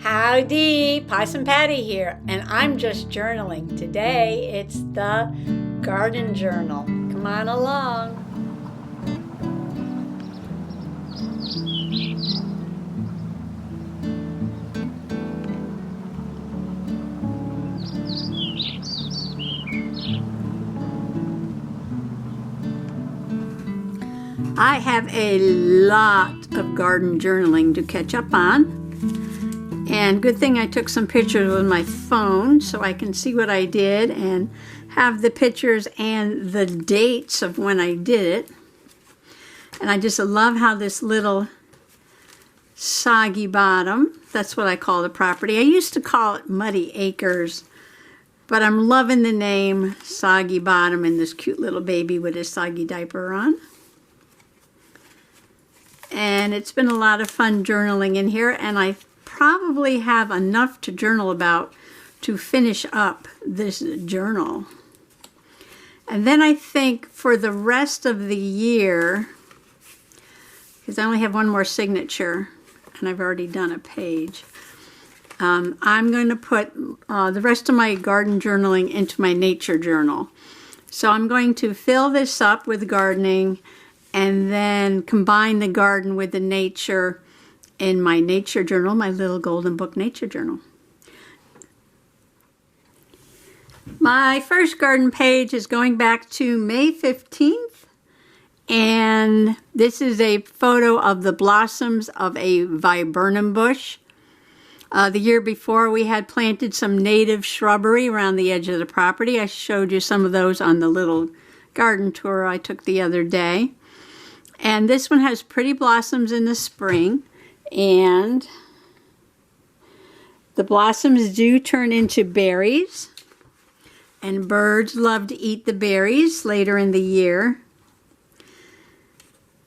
Howdy, Possum Patty here, and I'm just journaling. Today it's the garden journal. Come on along. I have a lot of garden journaling to catch up on. And good thing I took some pictures with my phone so I can see what I did and have the pictures and the dates of when I did it. And I just love how this little Soggy Bottom, that's what I call the property. I used to call it Muddy Acres, but I'm loving the name Soggy Bottom and this cute little baby with his soggy diaper on. And it's been a lot of fun journaling in here, and I probably have enough to journal about to finish up this journal. And then I think for the rest of the year, because I only have one more signature and I've already done a page, I'm going to put the rest of my garden journaling into my nature journal. So I'm going to fill this up with gardening and then combine the garden with the nature in my nature journal, my little golden book nature journal. My first garden page is going back to May 15th, and this is a photo of the blossoms of a viburnum bush. The year before we had planted some native shrubbery around the edge of the property. I showed you some of those on the little garden tour I took the other day. And this one has pretty blossoms in the spring. And the blossoms do turn into berries, and birds love to eat the berries later in the year.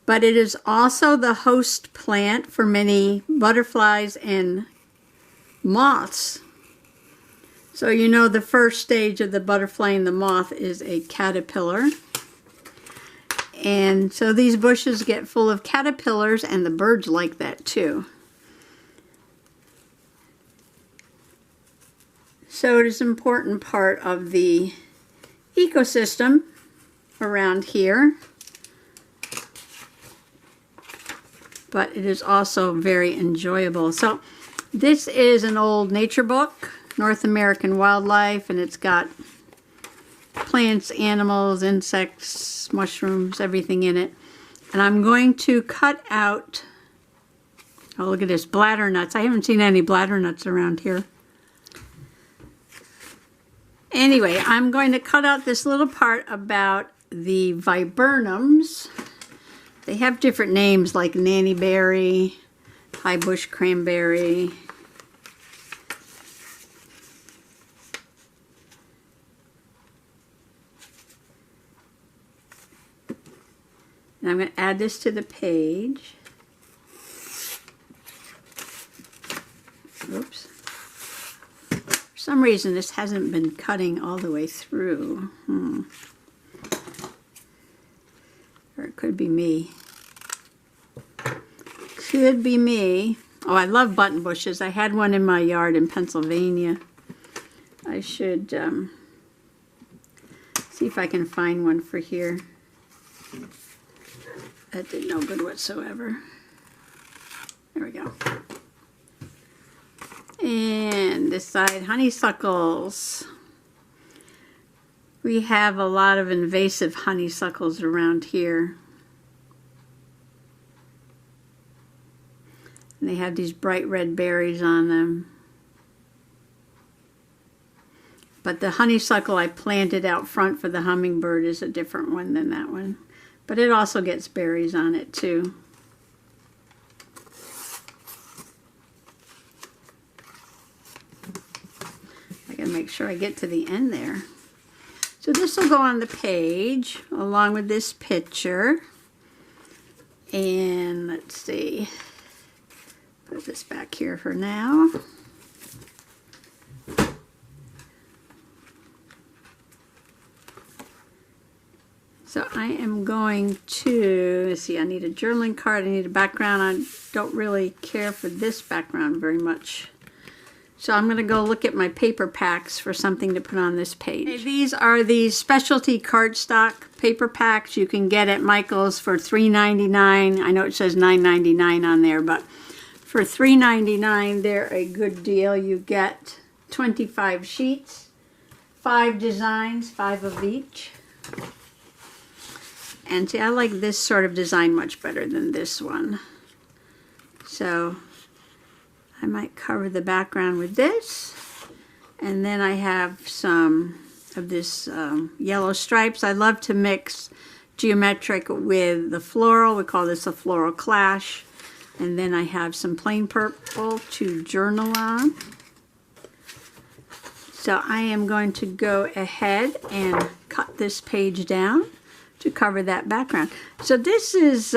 But it is also the host plant for many butterflies and moths. So you know the first stage of the butterfly and the moth is a caterpillar. And so these bushes get full of caterpillars, and the birds like that too. So it is an important part of the ecosystem around here. But it is also very enjoyable. So this is an old nature book, North American Wildlife, and it's got plants, animals, insects, mushrooms, everything in it. And I'm going to cut out, oh look at this, bladder nuts. I haven't seen any bladder nuts around here. Anyway, I'm going to cut out this little part about the viburnums. They have different names like nannyberry, high bush cranberry. And I'm going to add this to the page. Oops. For some reason this hasn't been cutting all the way through. Or it could be me. Could be me. Oh, I love button bushes. I had one in my yard in Pennsylvania. I should see if I can find one for here. That did no good whatsoever. There we go. And this side, honeysuckles. We have a lot of invasive honeysuckles around here. And they have these bright red berries on them. But the honeysuckle I planted out front for the hummingbird is a different one than that one. But it also gets berries on it too. I gotta make sure I get to the end there. So this will go on the page along with this picture. And let's see, put this back here for now. So I am going to, let's see, I need a journaling card, I need a background. I don't really care for this background very much. So I'm going to go look at my paper packs for something to put on this page. Okay, these are the specialty cardstock paper packs you can get at Michael's for $3.99. I know it says $9.99 on there, but for $3.99 they're a good deal. You get 25 sheets, 5 designs, 5 of each. And see, I like this sort of design much better than this one. So I might cover the background with this. And then I have some of this yellow stripes. I love to mix geometric with the floral. We call this a floral clash. And then I have some plain purple to journal on. So I am going to go ahead and cut this page down to cover that background. So this is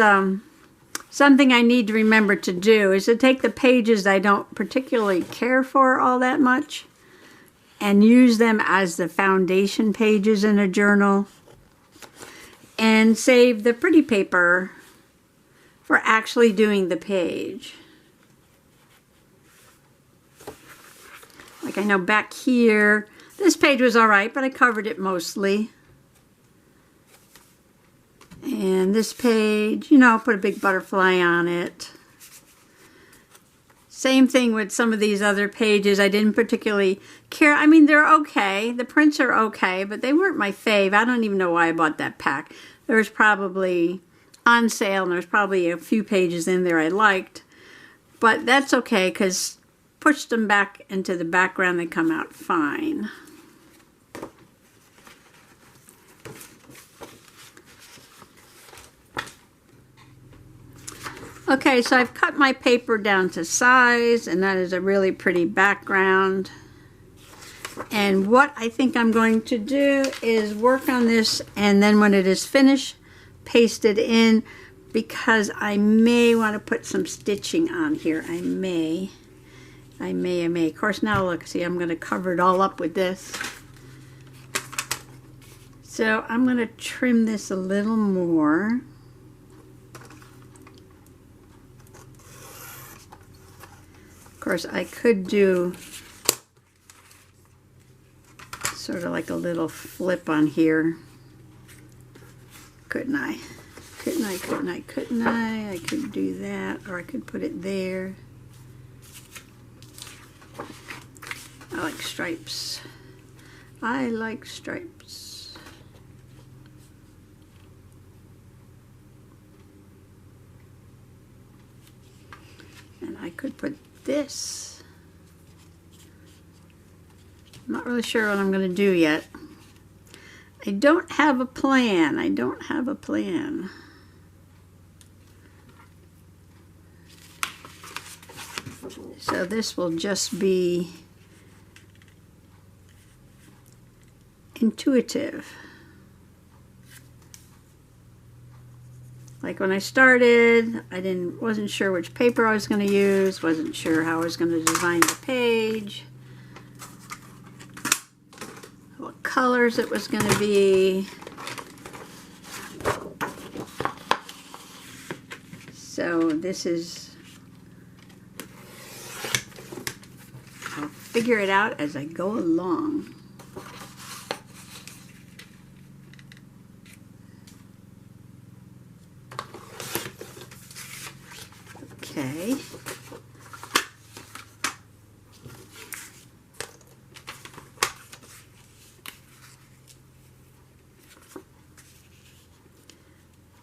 something I need to remember to do, is to take the pages I don't particularly care for all that much and use them as the foundation pages in a journal, and save the pretty paper for actually doing the page. Like I know back here, this page was all right, but I covered it mostly. And this page, you know, put a big butterfly on it. Same thing with some of these other pages. I didn't particularly care. I mean, they're okay. The prints are okay, but they weren't my fave. I don't even know why I bought that pack. There was probably on sale, and there's probably a few pages in there I liked. But that's okay, because push them back into the background, they come out fine. Okay, so I've cut my paper down to size, and that is a really pretty background. And what I think I'm going to do is work on this, and then when it is finished, paste it in, because I may want to put some stitching on here. I may. Of course, now look, see, I'm going to cover it all up with this. So I'm going to trim this a little more. Of course, I could do sort of like a little flip on here. Couldn't I? Couldn't I? I could do that, or I could put it there. I like stripes. I like stripes. And I could put this. I'm not really sure what I'm going to do yet. I don't have a plan. So this will just be intuitive. Like when I started, I wasn't sure which paper I was going to use, wasn't sure how I was going to design the page, what colors it was going to be. So this is, I'll figure it out as I go along. Okay.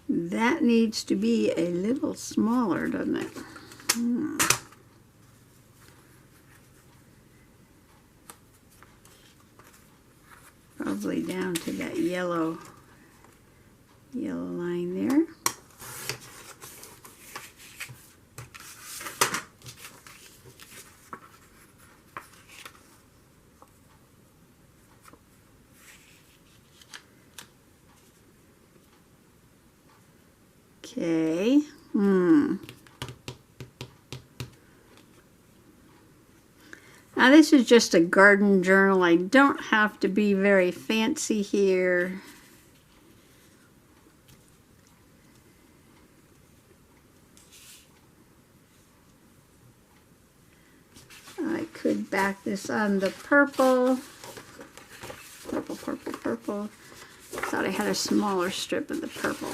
That needs to be a little smaller, doesn't it? Probably down to that yellow line there. Okay. Now this is just a garden journal. I don't have to be very fancy here. I could back this on the purple. Purple, purple, purple. Thought I had a smaller strip of the purple.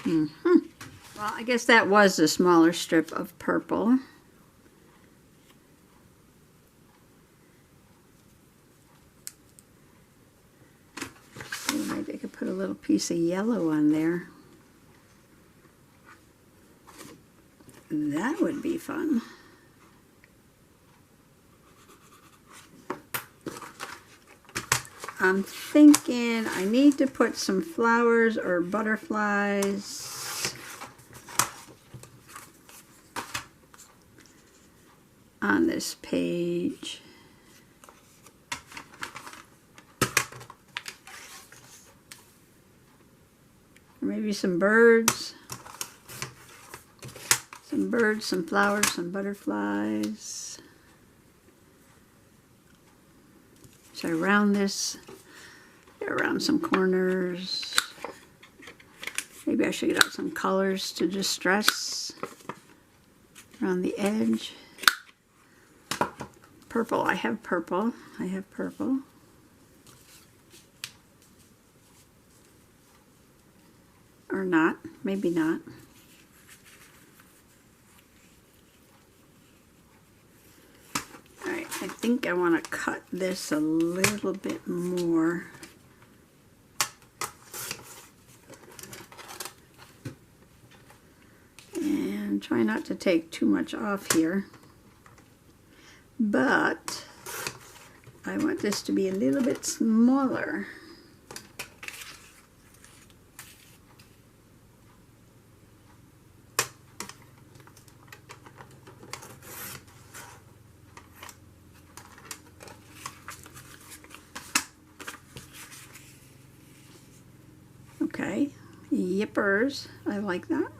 Well, I guess that was the smaller strip of purple. Maybe I could put a little piece of yellow on there. That would be fun. I'm thinking I need to put some flowers or butterflies on this page. Or maybe some birds. Some birds, some flowers, some butterflies. Should I round this? Yeah, around some corners. Maybe I should get out some colors to distress around the edge. Purple, I have purple. I have purple. Or not, maybe not. Alright, I think I want to cut this a little bit more. And try not to take too much off here. But I want this to be a little bit smaller. Okay, yippers, I like that.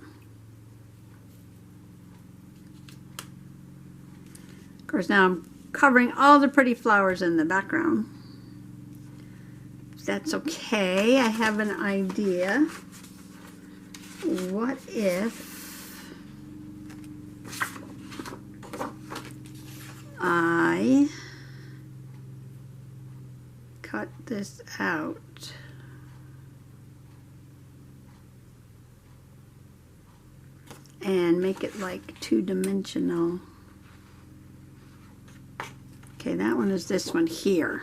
Of course, now I'm covering all the pretty flowers in the background. That's okay, I have an idea. What if I cut this out? And make it like two-dimensional. Okay, that one is this one here.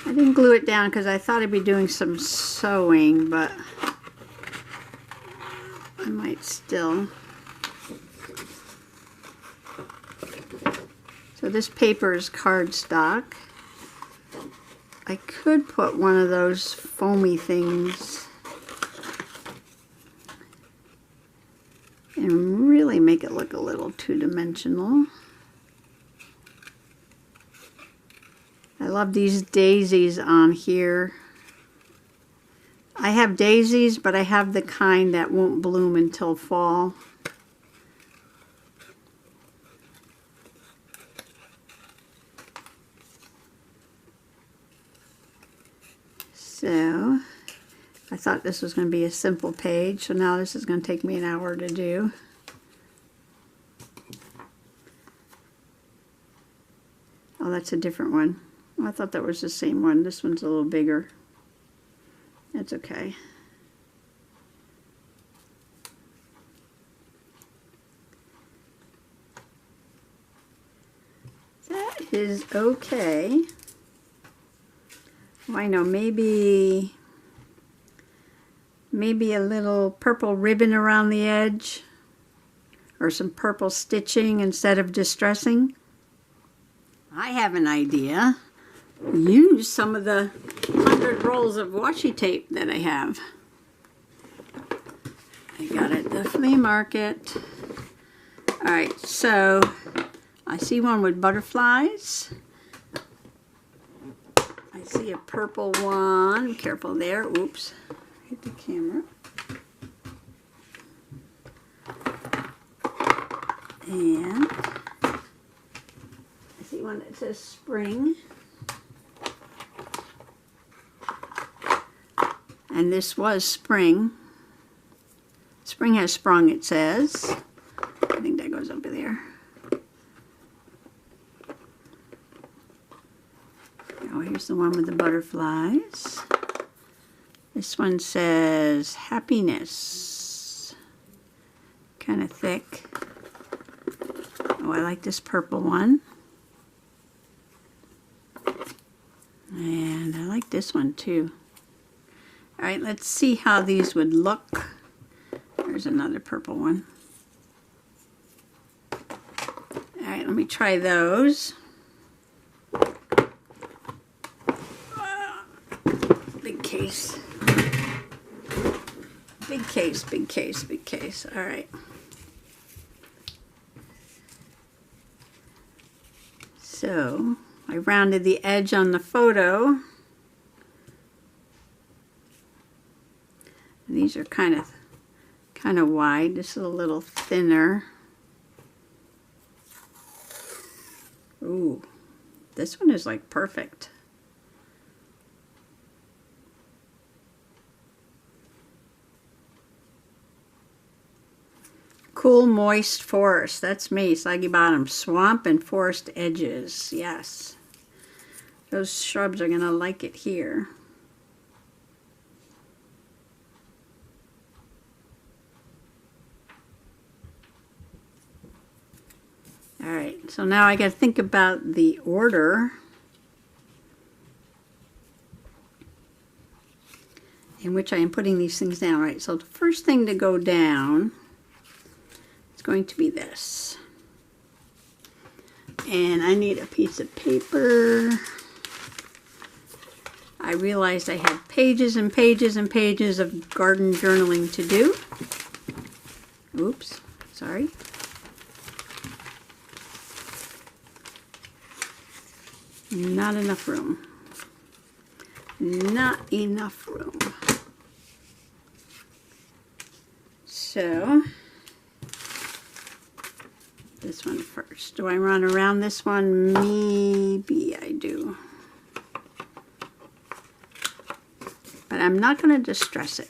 I didn't glue it down because I thought I'd be doing some sewing, but I might still. So this paper is cardstock. I could put one of those foamy things and really make it look a little two-dimensional. I love these daisies on here. I have daisies, but I have the kind that won't bloom until fall. So, I thought this was going to be a simple page, so now this is going to take me an hour to do. Oh, that's a different one. I thought that was the same one. This one's a little bigger. That's okay. That is okay. Well, I know, maybe a little purple ribbon around the edge, or some purple stitching instead of distressing. I have an idea. Use some of the 100 rolls of washi tape that I have. I got it at the flea market. Alright, so I see one with butterflies. I see a purple one. Careful there. Oops. Hit the camera. And I see one that says spring. And this was spring. Spring has sprung, it says. I think that goes over there. Oh, here's the one with the butterflies. This one says happiness. Kind of thick. Oh, I like this purple one. And I like this one too. All right, let's see how these would look. There's another purple one. All right, let me try those. Big case. Big case, big case, big case. All right. So I rounded the edge on the photo. And these are kind of wide. This is a little thinner. Ooh, this one is like perfect. Cool, moist forest. That's me, Soggy Bottom. Swamp and forest edges. Yes. Those shrubs are going to like it here. Alright, so now I got to think about the order in which I am putting these things down. Right, so the first thing to go down is going to be this. And I need a piece of paper. I realized I had pages and pages and pages of garden journaling to do. Oops, sorry. Not enough room. Not enough room. So, this one first. Do I run around this one? Maybe I do. But I'm not going to distress it.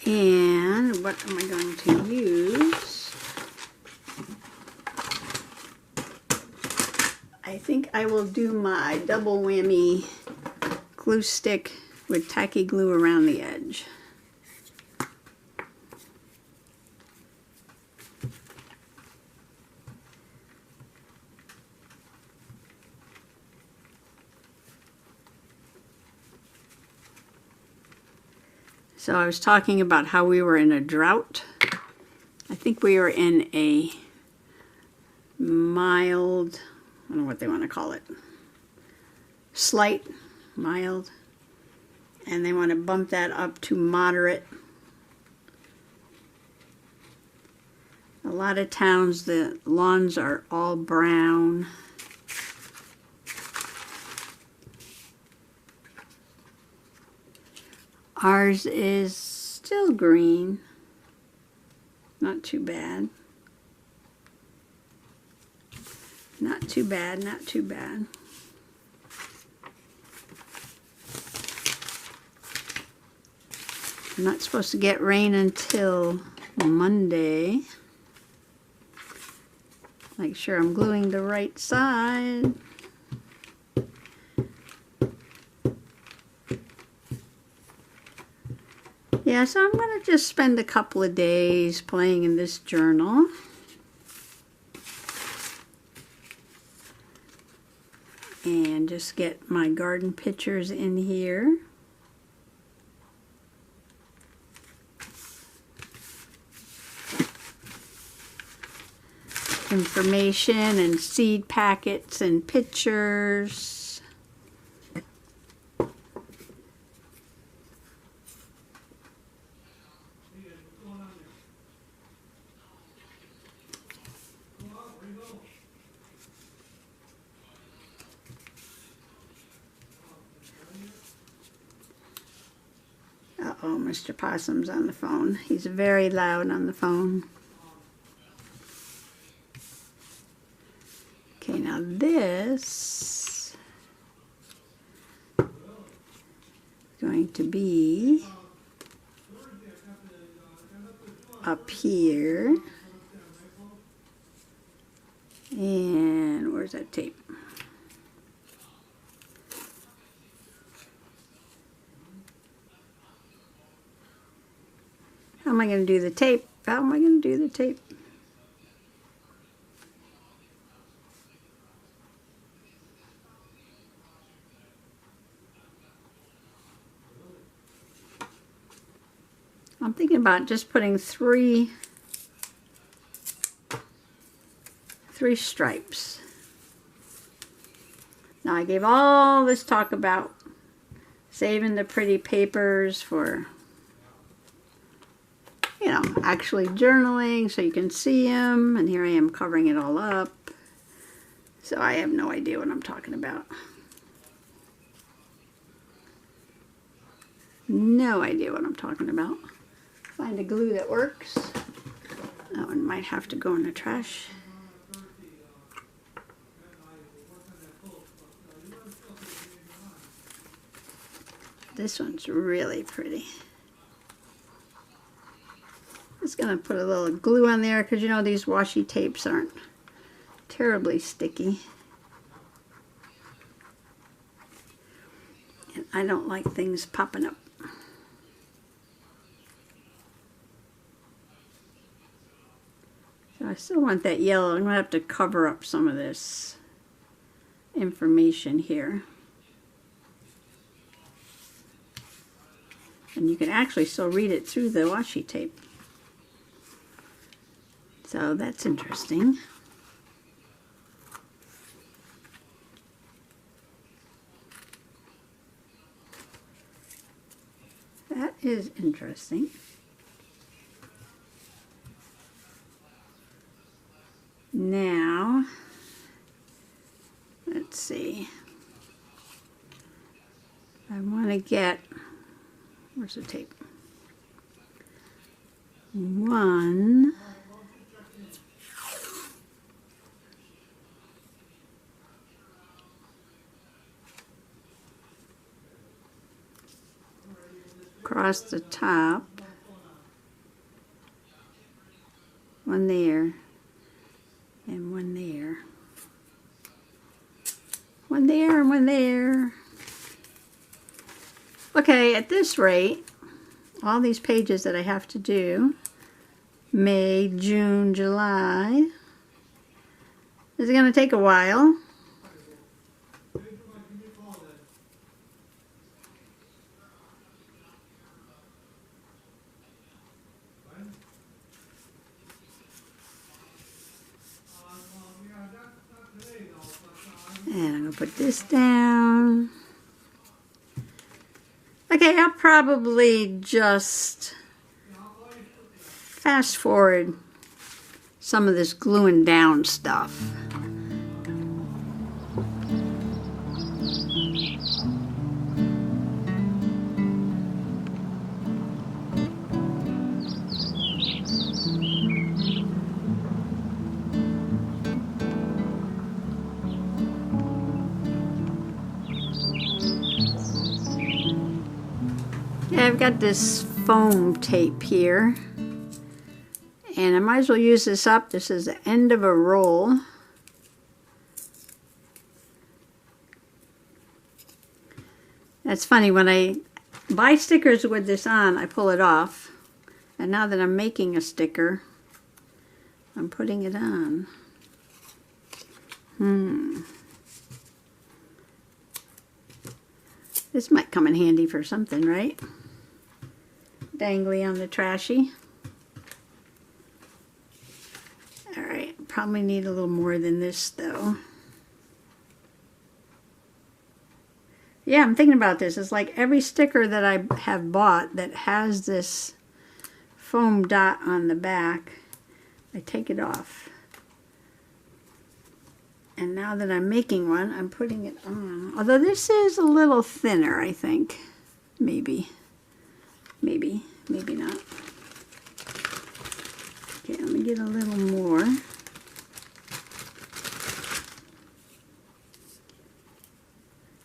And what am I going to use? I think I will do my double whammy glue stick with tacky glue around the edge. So I was talking about how we were in a drought. I think we were in a mild, I don't know what they want to call it, slight, mild, and they want to bump that up to moderate. A lot of towns, the lawns are all brown. Ours is still green. Not too bad. Not too bad, not too bad. I'm not supposed to get rain until Monday. Make sure I'm gluing the right side. Yeah, so I'm going to just spend a couple of days playing in this journal. And just get my garden pictures in here. Information and seed packets and pictures. Uh-oh, Mr. Possum's on the phone. He's very loud on the phone. Okay, now this going to be up here. And where's that tape? How am I going to do the tape? How am I going to do the tape? I'm thinking about just putting three stripes. Now I gave all this talk about saving the pretty papers for, you know, actually journaling so you can see them, and here I am covering it all up. So I have no idea what I'm talking about. No idea what I'm talking about. Find a glue that works. That one might have to go in the trash. This one's really pretty. Just gonna put a little glue on there because you know these washi tapes aren't terribly sticky. And I don't like things popping up. So I still want that yellow. I'm gonna have to cover up some of this information here. And you can actually still read it through the washi tape. So that's interesting. That is interesting. Now, let's see. I want to get, where's the tape? One. Across the top. One there. And one there. One there and one there. Okay, at this rate, all these pages that I have to do, May, June, July, is going to take a while. And I'm going to put this down. Okay, I'll probably just fast forward some of this gluing down stuff. I've got this foam tape here, and I might as well use this up. This is the end of a roll. That's funny, when I buy stickers with this on, I pull it off, and now that I'm making a sticker, I'm putting it on. This might come in handy for something, right? Dangly on the trashy. Alright, probably need a little more than this though. Yeah, I'm thinking about this. It's like every sticker that I have bought that has this foam dot on the back, I take it off. And now that I'm making one, I'm putting it on. Although this is a little thinner, I think. Maybe. Maybe. Maybe not. Okay, let me get a little more.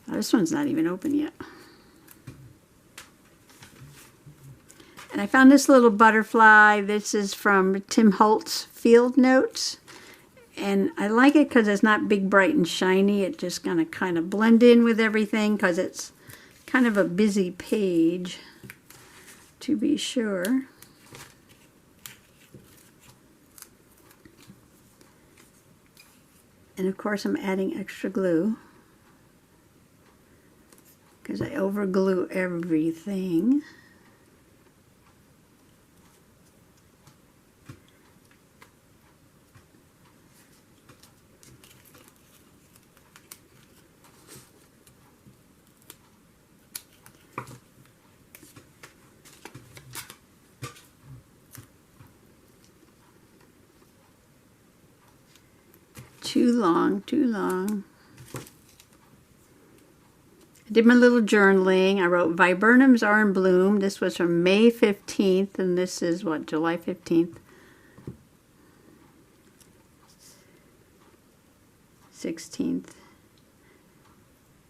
Oh, this one's not even open yet. And I found this little butterfly. This is from Tim Holtz Field Notes. And I like it because it's not big, bright, and shiny. It's just going to kind of blend in with everything because it's kind of a busy page, to be sure. And of course I'm adding extra glue because I over glue everything. Too long, too long. I did my little journaling. I wrote Viburnums are in bloom. This was from May 15th, and this is what, July 15th? 16th.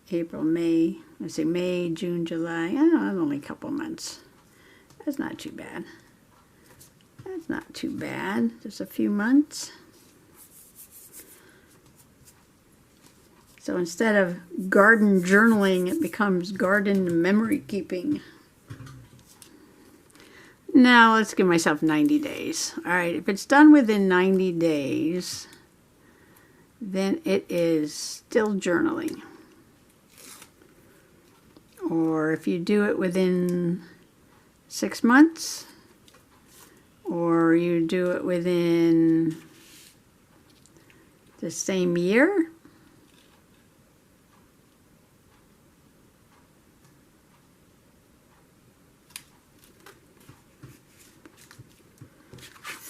April, May. Let's see, May, June, July. Oh, only a couple months. That's not too bad. That's not too bad. Just a few months. So instead of garden journaling, it becomes garden memory keeping. Now let's give myself 90 days. All right, if it's done within 90 days, then it is still journaling. Or if you do it within 6 months, or you do it within the same year,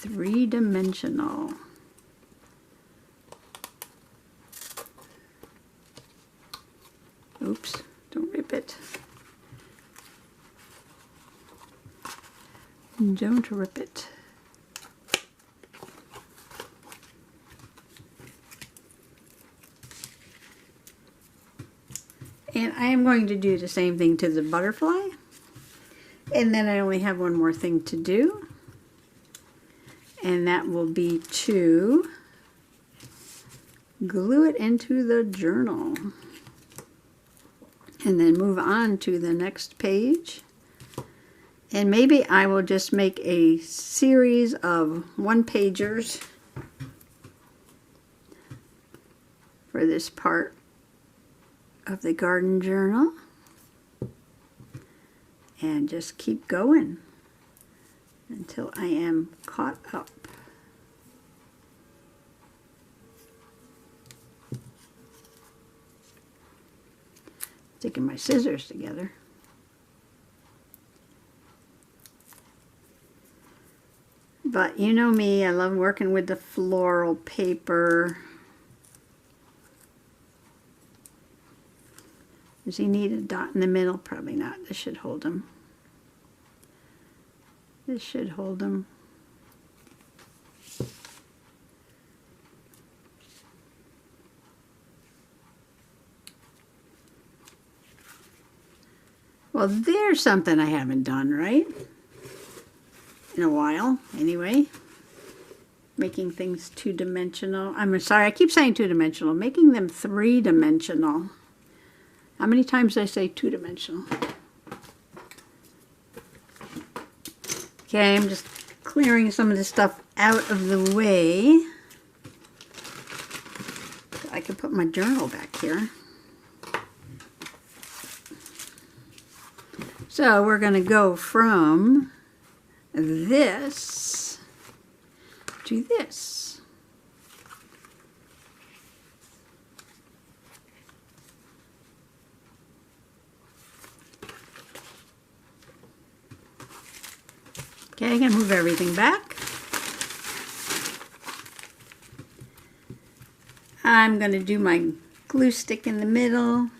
three-dimensional. Oops, don't rip it. Don't rip it. And I am going to do the same thing to the butterfly. And then I only have one more thing to do. And that will be to glue it into the journal. And then move on to the next page. And maybe I will just make a series of one-pagers for this part of the garden journal. And just keep going until I am caught up. Sticking my scissors together. But you know me, I love working with the floral paper. Does he need a dot in the middle? Probably not. This should hold him. This should hold him. Well, there's something I haven't done, right? In a while, anyway. Making things two-dimensional. I'm sorry, I keep saying two-dimensional. Making them three-dimensional. How many times did I say two-dimensional? Okay, I'm just clearing some of this stuff out of the way. So I can put my journal back here. So we're going to go from this to this. Okay, I'm going to move everything back. I'm going to do my glue stick in the middle.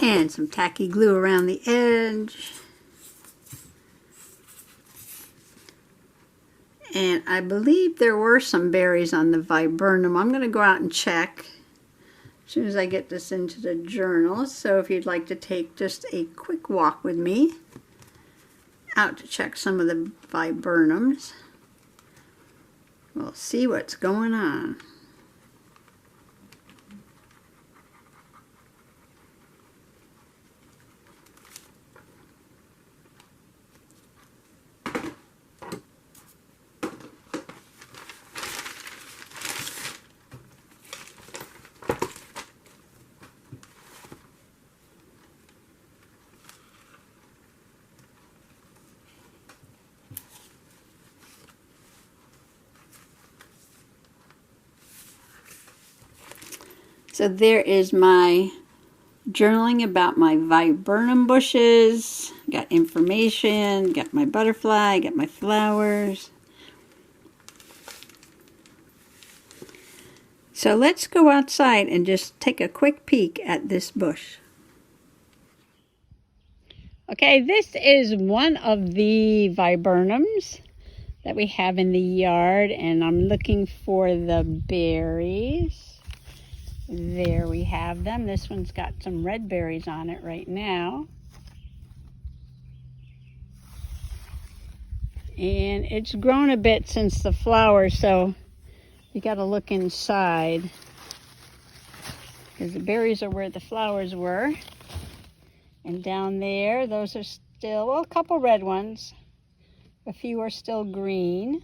And some tacky glue around the edge. And I believe there were some berries on the viburnum. I'm going to go out and check as soon as I get this into the journal. So if you'd like to take just a quick walk with me out to check some of the viburnums, we'll see what's going on. So there is my journaling about my viburnum bushes. Got information, got my butterfly, got my flowers. So let's go outside and just take a quick peek at this bush. Okay, this is one of the viburnums that we have in the yard, and I'm looking for the berries. There we have them. This one's got some red berries on it right now. And it's grown a bit since the flowers, so you got to look inside, because the berries are where the flowers were. And down there, those are still, well, a couple red ones. A few are still green.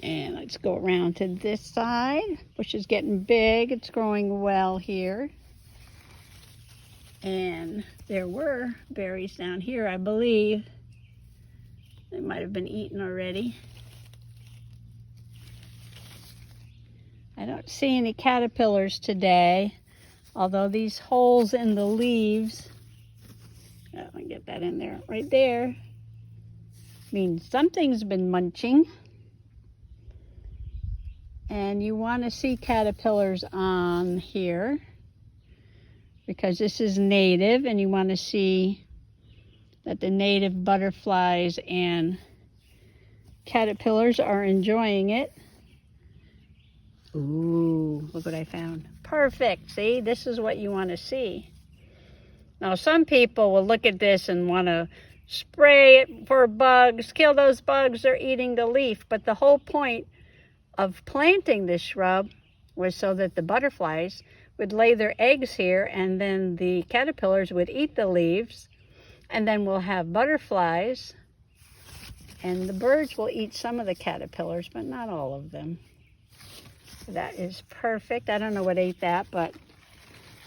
And let's go around to this side. Bush is getting big. It's growing well here. And there were berries down here, I believe. They might have been eaten already. I don't see any caterpillars today, although these holes in the leaves, let me get that in there, right there, means something's been munching. And you want to see caterpillars on here because this is native, and you want to see that the native butterflies and caterpillars are enjoying it. Ooh, look what I found. Perfect. See, this is what you want to see. Now, some people will look at this and want to spray it for bugs, kill those bugs, they're eating the leaf. But the whole point of planting this shrub was so that the butterflies would lay their eggs here, and then the caterpillars would eat the leaves, and then we'll have butterflies, and the birds will eat some of the caterpillars, but not all of them. That is perfect. I don't know what ate that, but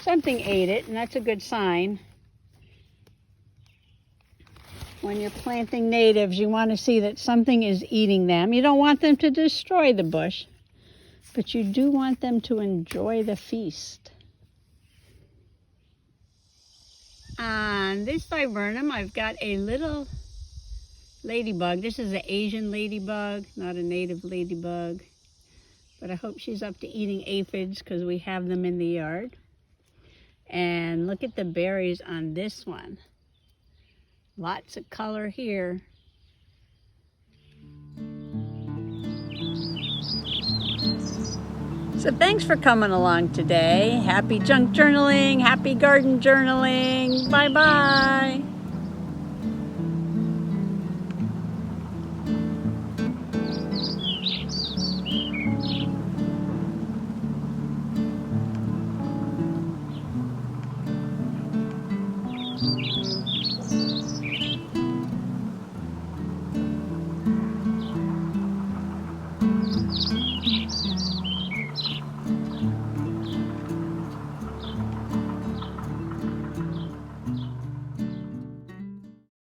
something ate it, and that's a good sign. When you're planting natives, you want to see that something is eating them. You don't want them to destroy the bush, but you do want them to enjoy the feast. On this viburnum, I've got a little ladybug. This is an Asian ladybug, not a native ladybug. But I hope she's up to eating aphids because we have them in the yard. And look at the berries on this one. Lots of color here. So thanks for coming along today. Happy junk journaling, happy garden journaling. Bye-bye.